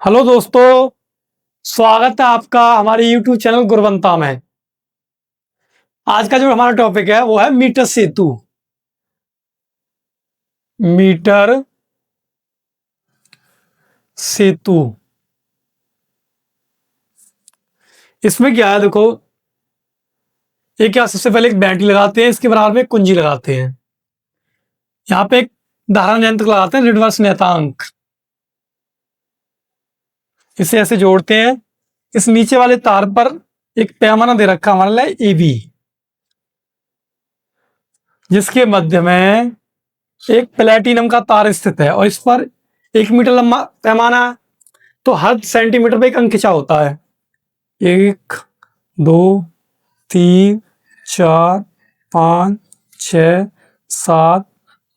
Hello दोस्तों, स्वागत है आपका हमारे YouTube चैनल गुरवंता में। आज का जो हमारा टॉपिक है वो है मीटर सेतु। मीटर सेतु इसमें क्या है, देखो, ये क्या, सबसे पहले एक बैटरी लगाते हैं, इसके बराबर में एक कुंजी लगाते हैं। यहाँ पे एक धारा नियंत्रक लगाते हैं, रिवर्स नियतांक। इसे ऐसे जोड़ते हैं। इस नीचे वाले तार पर एक पैमाना दे रखा हमारे लिए AB, जिसके मध्य में एक प्लेटिनम का तार स्थित है और इस पर 1 मीटर लंबा पैमाना है। तो हर सेंटीमीटर पे एक अंक खिंचा होता है। 1, 2, 3, 4, 5, 6, 7,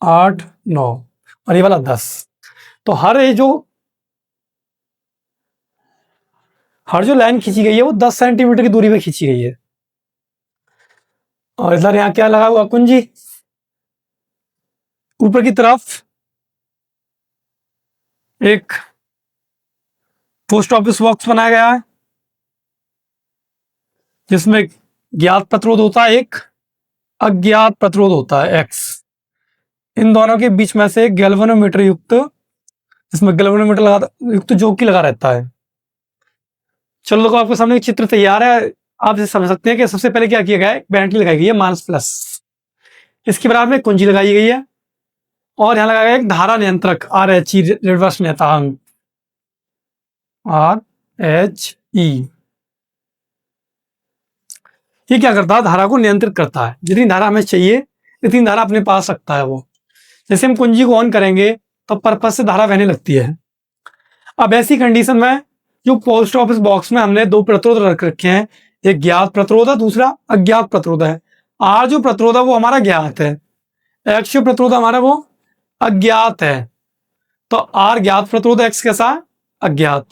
8, 9 और ये वाला 10। तो हर जो लाइन खींची गई है वो 10 सेंटीमीटर की दूरी पे खींची गई है। और इधर यहाँ क्या लगा हुआ, कुंजी। ऊपर की तरफ एक पोस्ट ऑफिस बॉक्स बनाया गया है, जिसमें ज्ञात प्रतिरोध होता है, एक अज्ञात प्रतिरोध होता है X। इन दोनों के बीच में से एक गैल्वेनोमीटर युक्त, इसमें गैल्वेनोमीटर युक्त जोकी लगा रहता है। चलो, देखो, आपके सामने एक चित्र तैयार है। आप इसे समझ सकते हैं कि सबसे पहले क्या किया गया है, बैटरी लगाई गई है -प्लस, इसके बराबर में कुंजी लगाई गई है और यहां लगाया गया एक धारा नियंत्रक RH, रिवर्स नियतांक RHE। ये क्या करता है, धारा को नियंत्रित करता है। जितनी धारा हमें चाहिए इतनी धारा अपने पास रखता है वो। जैसे हम कुंजी को ऑन करेंगे तो पर्पज से धारा बहने लगती है। अब ऐसी कंडीशन में जो पोस्ट ऑफिस बॉक्स में हमने दो प्रतिरोध रख रखे हैं, एक ज्ञात प्रतिरोध है, दूसरा अज्ञात प्रतिरोध है। R जो प्रतिरोध है वो हमारा ज्ञात है, X जो प्रतिरोध हमारा वो अज्ञात है। तो R ज्ञात प्रतिरोध, X कैसा, अज्ञात।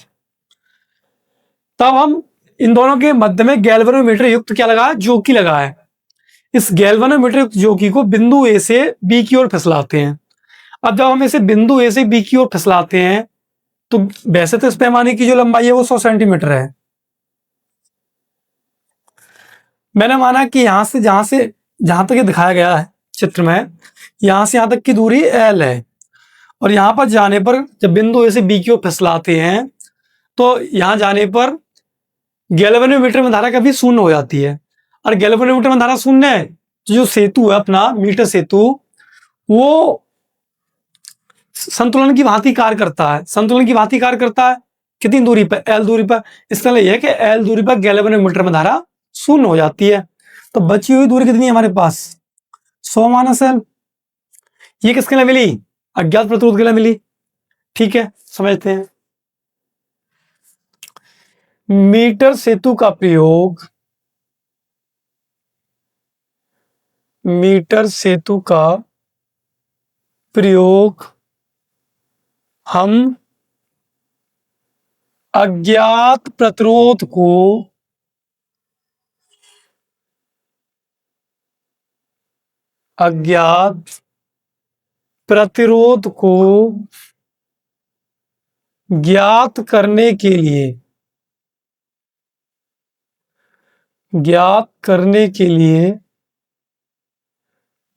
तब हम इन दोनों के मध्य में गैल्वेनोमीटर युक्त क्या लगा है, जोकी लगा है। इस गैल्वेनोमीटर युक्त जोकी को बिंदु A से B की ओर फिसलाते हैं। अब जब हम इसे बिंदु A से B की ओर फिसलाते हैं तो वैसे तो इस पैमाने की जो लंबाई है वो 100 सेंटीमीटर है। मैंने माना कि यहां से जहां तक ये दिखाया गया है चित्र में, यहां से यहां तक की दूरी L है। और यहां पर जाने पर जब बिंदु A से B की ओर फिसलाते हैं तो यहां जाने पर गैल्वेनोमीटर में धारा कभी शून्य हो जाती है। और गैल्वेनोमीटर में धारा शून्य है तो जो सेतु है अपना मीटर सेतु, वो संतुलन की भांति कार्य करता है। संतुलन की भांति कार्य करता है कितनी दूरी पर, L दूरी पर। इसका मतलब यह है कि L दूरी पर गैल्वेनोमीटर में धारा शून्य हो जाती है। तो बची हुई दूरी कितनी है हमारे पास, 100 - L। ये किसके लिए मिली, अज्ञात प्रतिरोध के लिए मिली। ठीक है, समझते हैं। मीटर सेतु का प्रयोग, मीटर सेतु का प्रयोग हम अज्ञात प्रतिरोध को ज्ञात करने के लिए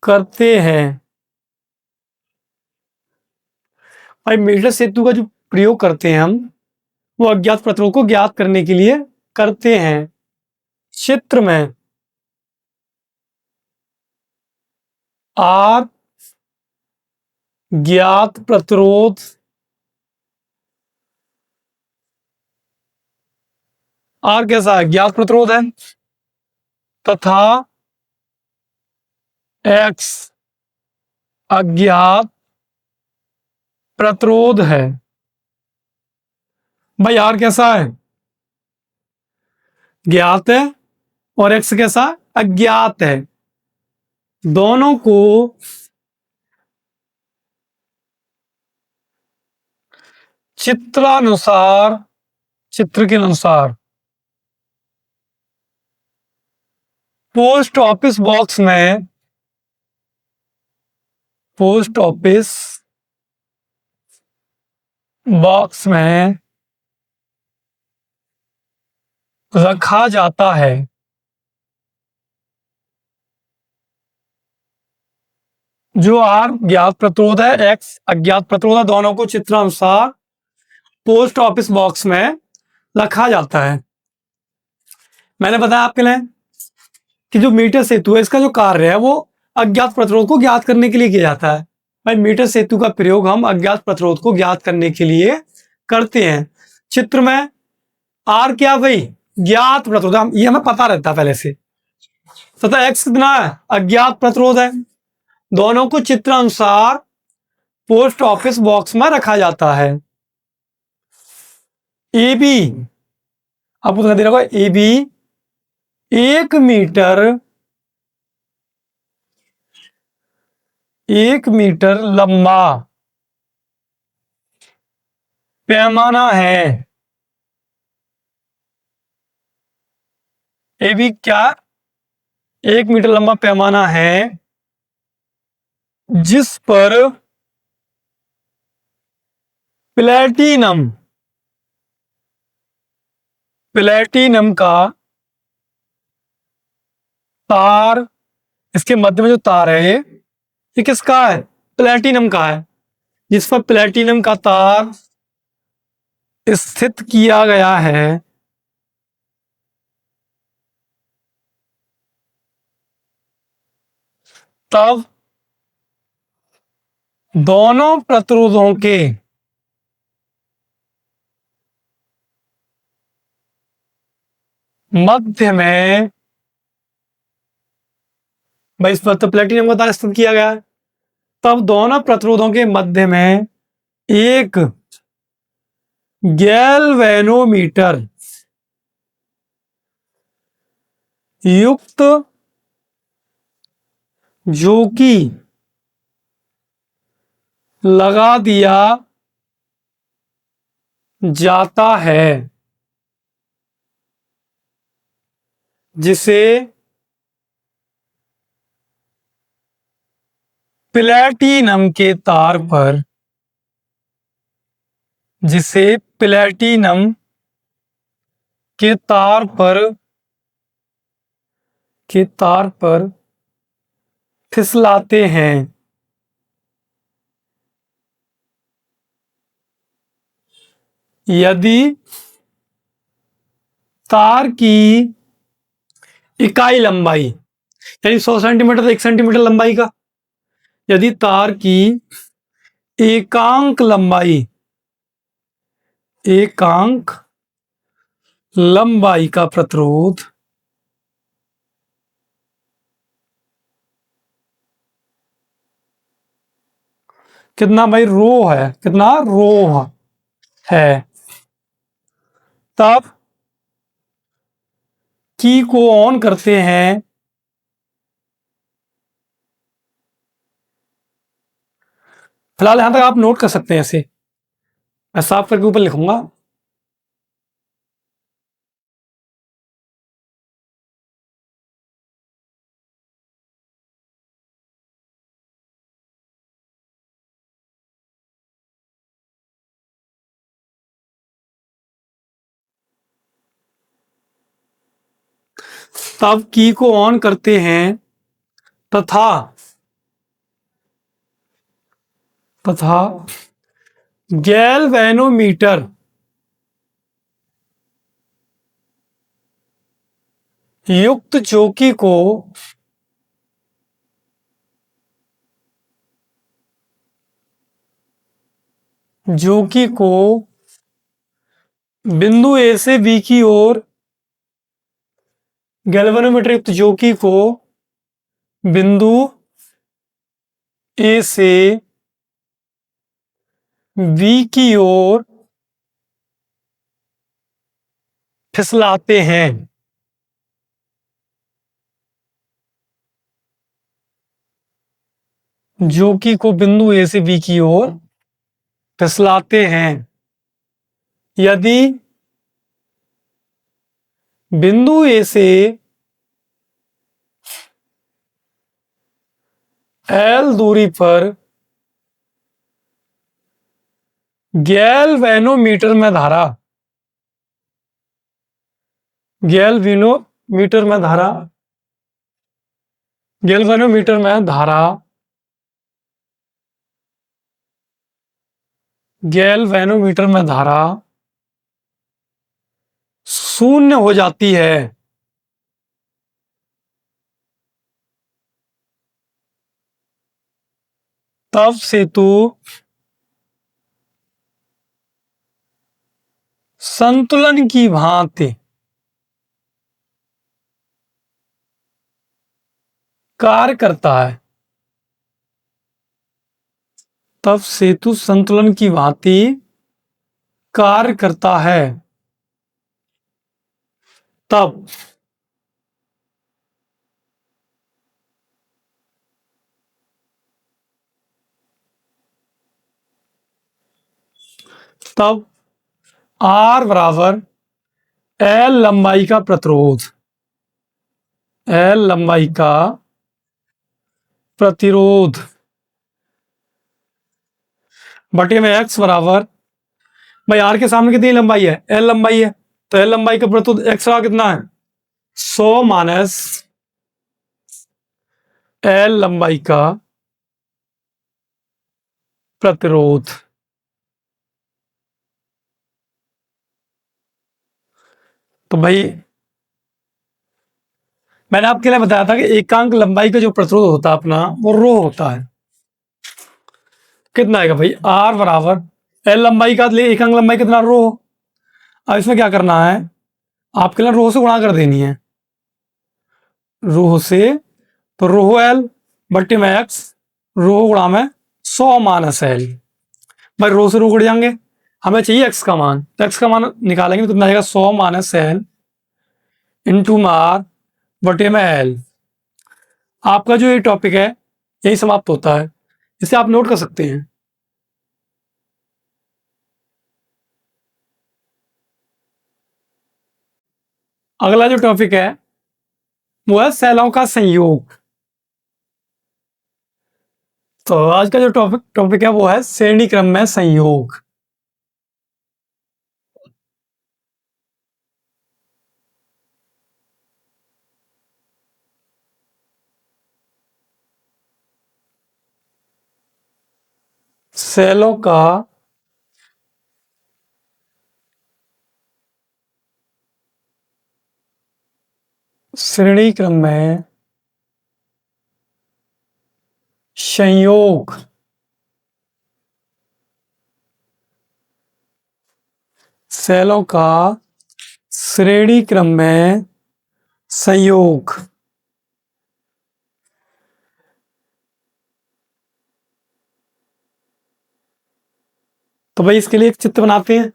करते हैं। भाई, मीटर सेतु का जो प्रयोग करते हैं हम, वो अज्ञात प्रतिरोध को ज्ञात करने के लिए करते हैं। चित्र में R ज्ञात प्रतिरोध, R कैसा है, ज्ञात प्रतिरोध है, तथा X अज्ञात प्रतिरोध है। भाई, R कैसा है, ज्ञात है, और X कैसा, अज्ञात है। दोनों को चित्र के अनुसार पोस्ट ऑफिस बॉक्स में रखा जाता है। जो R ज्ञात प्रतिरोध है, X अज्ञात प्रतिरोध है, दोनों को चित्रानुसार पोस्ट ऑफिस बॉक्स में रखा जाता है। मैंने बताया आपके लिए कि जो मीटर सेतु है, इसका जो कार्य है वो अज्ञात प्रतिरोध को ज्ञात करने के लिए किया जाता है। भाई मीटर सेतु का प्रयोग हम अज्ञात प्रतिरोध को ज्ञात करने के लिए करते हैं। चित्र में आर क्या भाई, ज्ञात प्रतिरोध, ये हमें पता रहता है पहले से, तथा एक्स कितना है, अज्ञात प्रतिरोध है। दोनों को चित्र अनुसार पोस्ट ऑफिस बॉक्स में रखा जाता है। ए बी, आपको दिखा दे रहा होगा, ए बी 1 मीटर लंबा पैमाना है। ए बी क्या, 1 मीटर लंबा पैमाना है जिस पर प्लेटिनम का तार, इसके मध्य में जो तार है ये किसका है, प्लेटिनम का है, जिस पर प्लेटिनम का तार स्थित किया गया है। तब दोनों प्रतिरोधों के मध्य में, भाई इस पर तो प्लेटिनम का तार स्थित किया गया है, तब दोनों प्रतिरोधों के मध्य में एक गैल्वेनोमीटर युक्त, जो कि लगा दिया जाता है, जिसे प्लेटिनम के तार पर, जिसे प्लेटिनम के तार पर फिसलाते हैं। यदि तार की इकाई लंबाई, यानी 100 सेंटीमीटर तो 1 सेंटीमीटर लंबाई का, यदि तार की एकांक लंबाई का प्रतिरोध कितना भाई, रो है, कितना रो है, तब की को ऑन करते हैं। फिलहाल यहां तक आप नोट कर सकते हैं, ऐसे मैं साफ करके ऊपर लिखूंगा। तब की को ऑन करते हैं तथा गैल्वेनोमीटर युक्त चौकी को बिंदु ए से बी की ओर, गैल्वेनोमीटर युक्त चौकी को बिंदु ए से बी की ओर फिसलाते हैं। चौकी को बिंदु ए से बी की ओर फिसलाते हैं। यदि बिंदु ए से एल दूरी पर गैल्वेनोमीटर में धारा गैल्वेनोमीटर में धारा, गैल्वेनोमीटर में धारा, गैल्वेनोमीटर में धारा शून्य हो जाती है तब सेतु संतुलन की भांति कार्य करता है। तब सेतु संतुलन की भांति कार्य करता है। तब तब R बराबर L लंबाई का प्रतिरोध, L लंबाई का प्रतिरोध बटे में X बराबर, भाई R के सामने कितनी लंबाई है, L लंबाई है, तो L लंबाई का प्रतिरोध X का कितना है, 100 माइनस L लंबाई का प्रतिरोध। तो भाई मैंने आपके लिए बताया था कि एकांक लंबाई का जो प्रतिरोध होता है अपना वो रो होता है। कितना आएगा भाई, R बराबर L लंबाई का ले एकांक लंबाई कितना, रो। अब इसमें क्या करना है, आपके लिए रो से गुणा कर देनी है, रो से, तो रो L बट्टे में X, रो गुणा में 100 माइनस L। भाई रो से रो उड़ जाएंगे, हमें चाहिए X का मान, तो X का मान निकालेंगे तो कितना आएगा, 100 माइनस L इंटू R बटे में L। आपका जो ये टॉपिक है यही समाप्त होता है, इसे आप नोट कर सकते हैं। अगला जो टॉपिक है वो है सेलों का संयोग। तो आज का जो टॉपिक है वो है श्रेणी क्रम में संयोग। सेलों का श्रेणी क्रम में संयोग। सेलों का श्रेणी क्रम में संयोग। तो भाई इसके लिए एक चित्र बनाते हैं।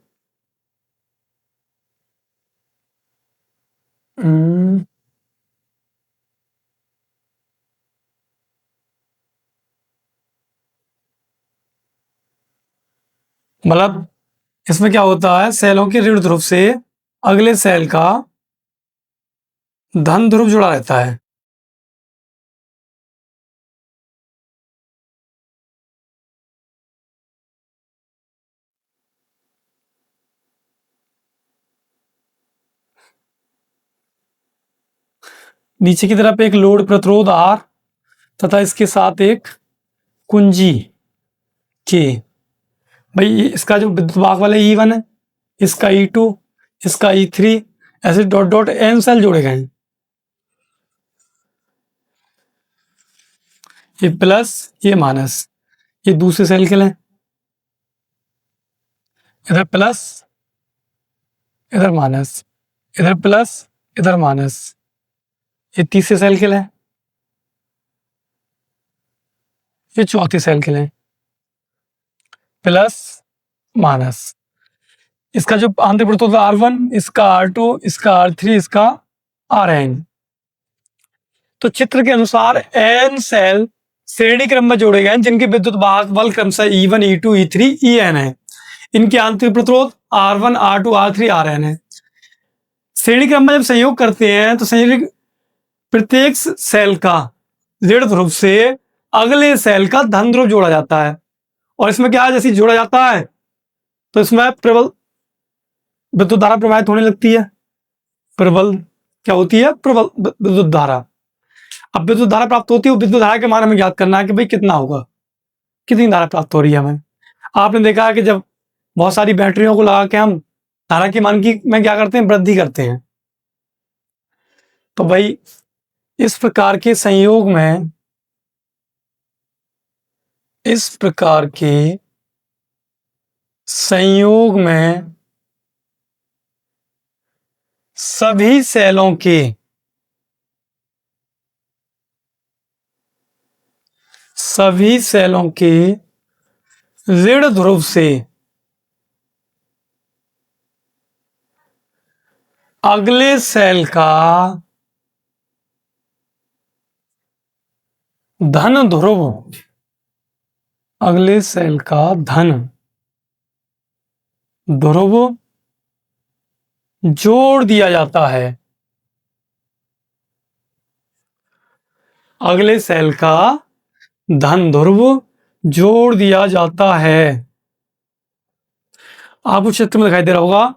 मतलब इसमें क्या होता है, सेलों के ऋण ध्रुव से अगले सेल का धन ध्रुव जुड़ा रहता है। नीचे की तरफ एक लोड प्रतिरोध R तथा इसके साथ एक कुंजी K। भाई इसका जो विद्युत वाहक वाला E1 है, इसका E2, इसका E3, ऐसे डॉट डॉट n सेल जोड़े गए हैं। ये प्लस ये माइनस, ये दूसरे सेल के लिए, इधर प्लस इधर माइनस, इधर प्लस इधर माइनस, ये तीसरे सेल के लिए, ये चौथे सेल के लिए, प्लस माइनस। इसका जो आंतरिक प्रतिरोध R1, इसका R2, इसका R3, इसका Rn। तो चित्र के अनुसार n सेल श्रेणी क्रम में जोड़े गए हैं जिनके विद्युत वाहक बल क्रमशः E1, E2, E3, En है। इनके आंतरिक प्रतिरोध R1, R2, R3, Rn है। श्रेणी क्रम में जब संयोग करते हैं तो संयोग प्रत्येक सेल का ऋण ध्रुव से अगले सेल का धन ध्रुव जोड़ा जाता है। और इसमें क्या है, जैसे जोड़ा जाता है तो इसमें प्रबल विद्युत धारा प्रवाहित होने लगती है। प्रबल क्या होती है? प्रबल विद्युत धारा। अब विद्युत धारा प्राप्त होती है, विद्युत धारा के मान हमें ज्ञात करना है कि भाई कितना होगा, कितनी धारा प्राप्त हो रही है हमें। आपने देखा है कि जब बहुत सारी बैटरियों को लगा के हम धारा के मान की में क्या करते हैं, वृद्धि करते हैं। तो भाई इस प्रकार के संयोग में, इस प्रकार के संयोग में सभी सेलों के ऋण ध्रुव से अगले सेल का धन ध्रुव, अगले सेल का धन ध्रुव जोड़ दिया जाता है। अगले सेल का धन ध्रुव जोड़ दिया जाता है। आपको चित्र में दिखाई दे रहा होगा,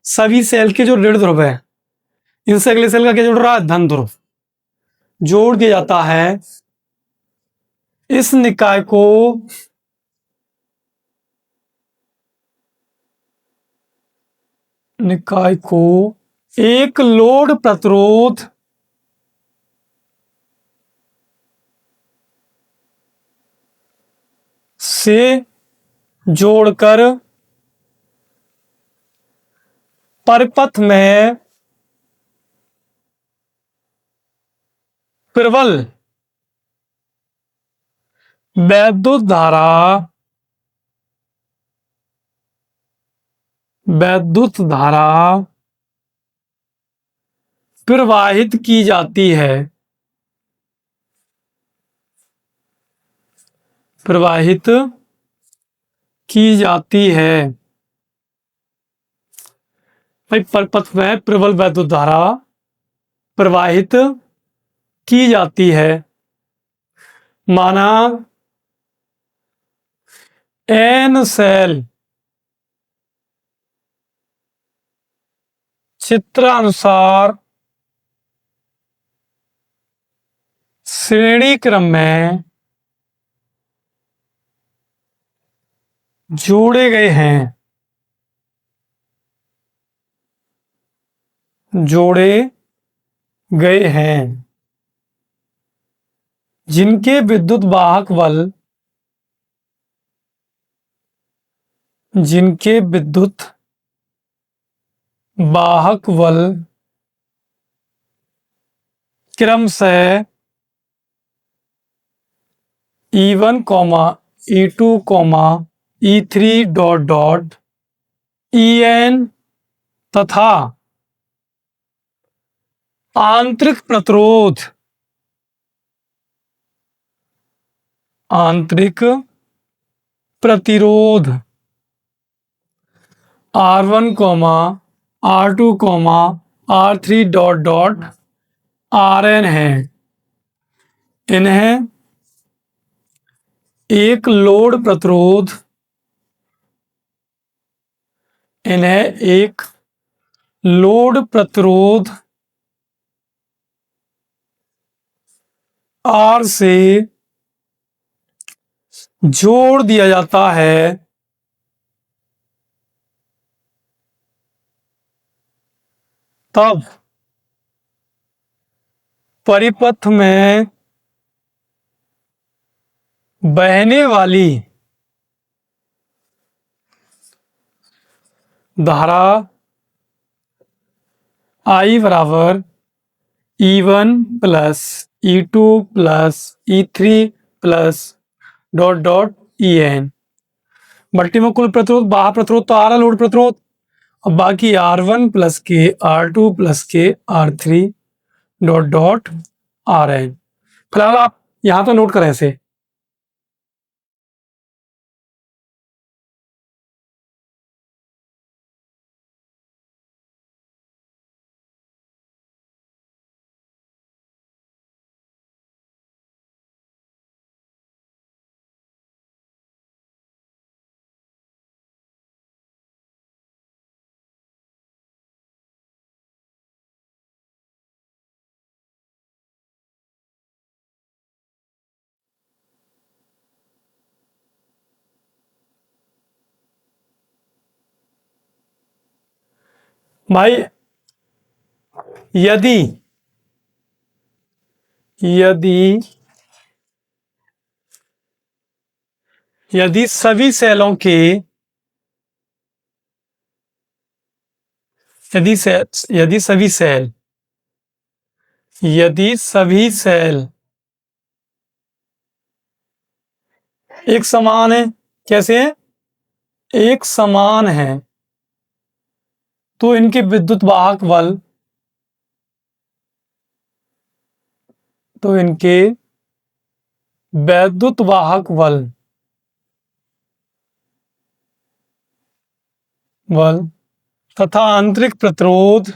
सभी सेल के जो ऋण ध्रुव है, इनसे अगले सेल का क्या जुड़ रहा है? धन ध्रुव जोड़ दिया जाता है। इस निकाय को एक लोड प्रतिरोध से जोड़कर परिपथ में प्रबल विद्युत धारा प्रवाहित की जाती है। प्रवाहित की जाती है। भाई परिपथ में प्रबल विद्युत धारा प्रवाहित की जाती है। माना n सेल चित्रानुसार श्रेणी क्रम में जोड़े गए हैं, जिनके विद्युत वाहक बल, क्रमशः E1, E2, E3 En तथा आंतरिक प्रतिरोध R1, R2, R3 Rn है। इन्हें एक लोड प्रतिरोध R से जोड़ दिया जाता है। तब परिपथ में बहने वाली धारा I बराबर E1 plus E2 plus E3 plus En। Multi में कुल प्रतिरोध, बाह्य प्रतिरोध तो आ रहा, लोड प्रतिरोध, और बाकी R1 प्लस के, R2 प्लस के, R3 Rn। फिलहाल आप यहां तो नोट करें ऐसे। भाई यदि यदि यदि सभी सेलों के यदि सभी सेल एक समान है, कैसे है, एक समान है, तो इनके विद्युत वाहक बल वैद्युत वाहक बल तथा आंतरिक प्रतिरोध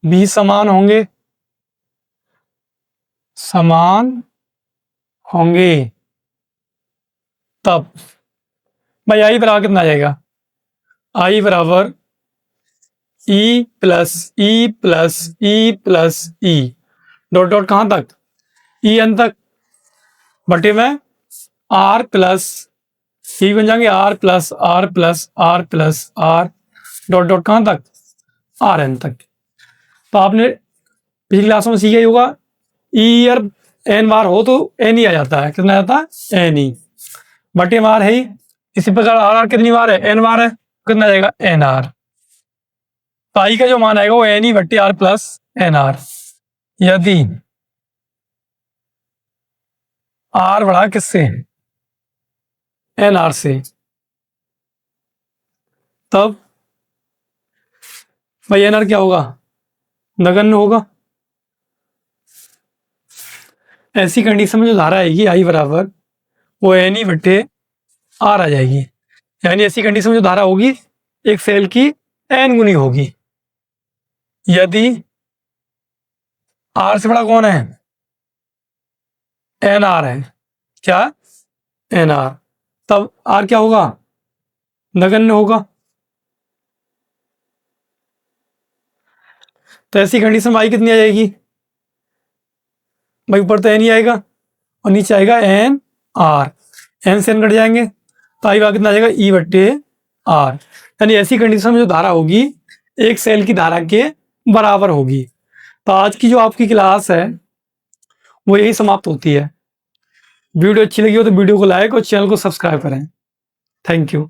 भी समान होंगे। तब भाई आई बराबर कितना आ जाएगा, आई बराबर E plus E dot dot कहां तक, ई एन तक, बटे में आर प्लस ई बन जाएंगे R plus R dot dot कहां तक, आर एन तक। तो आपने पिछली क्लासों में सीखा ही होगा, ई और एन बार हो तो एन ही आ जाता है, कितना आ जाता है, एन ही, बटे में आर है ही। इसी प्रकार आर आर कितनी बार है, एन बार है, कितना जाएगा, एन आर। तो आई का जो मान आएगा वो एन ई बट्टे आर प्लस एन आर। यदि आर बढ़ा किससे, एन आर से, तब भाई एन आर क्या होगा, नगण्य होगा। ऐसी कंडीशन में जो धारा आएगी आई बराबर वो एन ई बट्टे आर आ जाएगी, यानी ऐसी कंडीशन में जो धारा होगी एक सेल की एन गुनी होगी। यदि आर से बड़ा कौन है, एन आर है, क्या, एन आर, तब आर क्या होगा, नगण्य होगा। तो ऐसी कंडीशन में आई कितनी आ जाएगी, भाई ऊपर तो एन ही आएगा और नीचे आएगा एन आर, एन से एन कट जाएंगे तो आई कितना आ जाएगा, ई बट्टे आर। यानी ऐसी कंडीशन में जो धारा होगी एक सेल की धारा के बराबर होगी। तो आज की जो आपकी क्लास है वो यही समाप्त होती है। वीडियो अच्छी लगी हो तो वीडियो को लाइक और चैनल को सब्सक्राइब करें। Thank you.